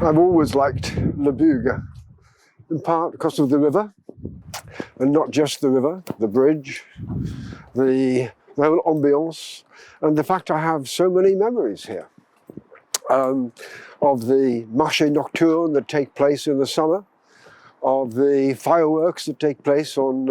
I've always liked lebugue, in part because of the river, and not just the river, the bridge, the whole ambiance, and the fact I have so many memories here of the marché nocturne that take place in the summer, of the fireworks that take place on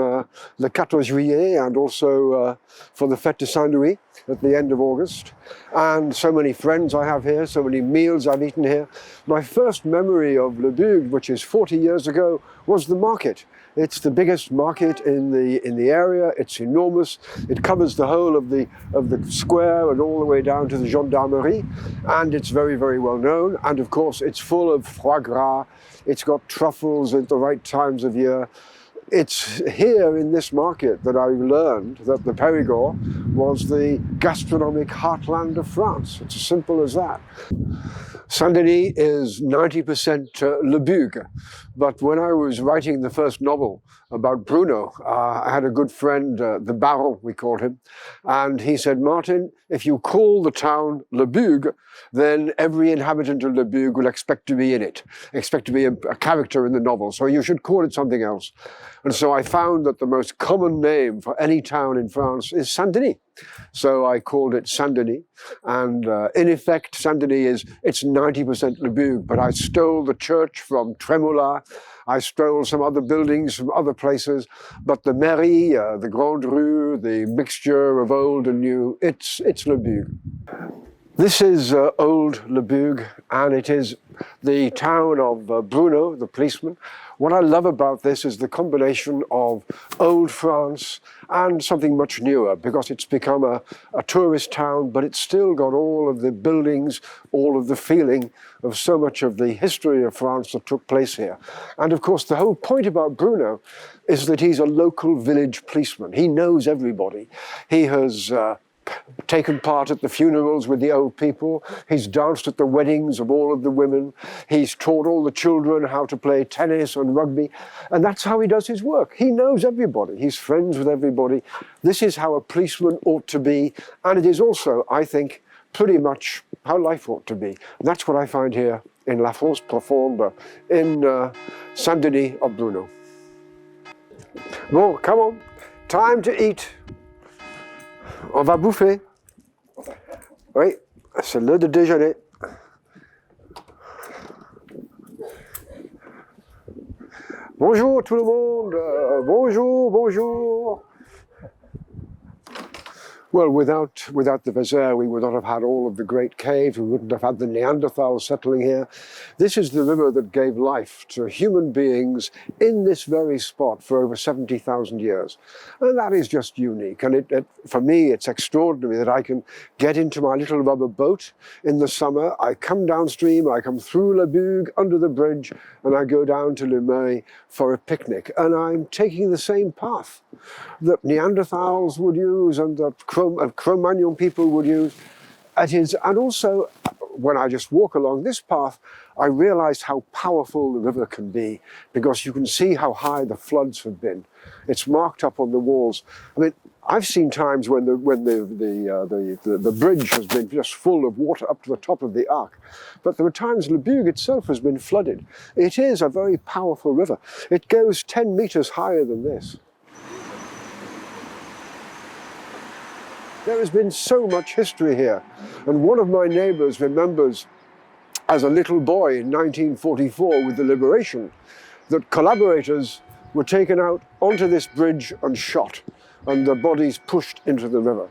le 14 juillet and also for the Fête de Saint-Louis at the end of August. And so many friends I have here, so many meals I've eaten here. My first memory of Le Bugue, which is 40 years ago, was the market. It's the biggest market in the area. It's enormous. It covers the whole of the square and all the way down to the gendarmerie, and it's very, very well known. And of course, it's full of foie gras. It's got truffles at the right times of year. It's here in this market that I learned that the Perigord was the gastronomic heartland of France. It's as simple as that. Saint-Denis is 90% lebugue, but when I was writing the first novel about Bruno, I had a good friend, the Baron, we called him, and he said, Martin, if you call the town Lebugue, then every inhabitant of Lebugue will expect to be in it, expect to be a character in the novel, so you should call it something else. And so I found that the most common name for any town in France is Saint-Denis. So I called it Saint-Denis, and in effect, Saint-Denis it's 90% Lebugue, but I stole the church from Trémolat, I stole some other buildings from other places, but the mairie, the Grande Rue, the mixture of old and new, it's Lebugue. This is old Lebugue, and it is the town of Bruno, the policeman. What I love about this is the combination of old France and something much newer, because it's become a tourist town, but it's still got all of the buildings, all of the feeling of so much of the history of France that took place here. And of course, the whole point about Bruno is that he's a local village policeman. He knows everybody. He has taken part at the funerals with the old people. He's danced at the weddings of all of the women. He's taught all the children how to play tennis and rugby. And that's how he does his work. He knows everybody. He's friends with everybody. This is how a policeman ought to be. And it is also, I think, pretty much how life ought to be. And that's what I find here in La France Profonde, in Saint-Denis of Bruno. Bon, come on. Time to eat. On va bouffer. Oui, c'est l'heure de déjeuner. Bonjour tout le monde. Bonjour, bonjour. Well, without the vezere, we would not have had all of the great caves. We wouldn't have had the Neanderthals settling here. This is the river that gave life to human beings in this very spot for over 70,000 years. And that is just unique. And for me, it's extraordinary that I can get into my little rubber boat in the summer. I come downstream, I come through Lebugue, under the bridge, and I go down to Le Murray for a picnic. And I'm taking the same path that Neanderthals would use and that Cro-Magnon people would use. And also, when I just walk along this path, I realized how powerful the river can be, because you can see how high the floods have been. It's marked up on the walls. I mean, I've seen times when the bridge has been just full of water up to the top of the arc, but there are times Lebugue itself has been flooded. It is a very powerful river. It goes 10 meters higher than this. There has been so much history here, and one of my neighbors remembers as a little boy in 1944 with the liberation that collaborators were taken out onto this bridge and shot, and their bodies pushed into the river.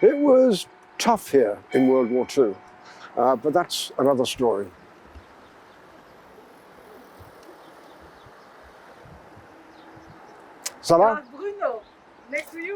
It was tough here in World War II, but that's another story. Ça va? Bruno, next to you.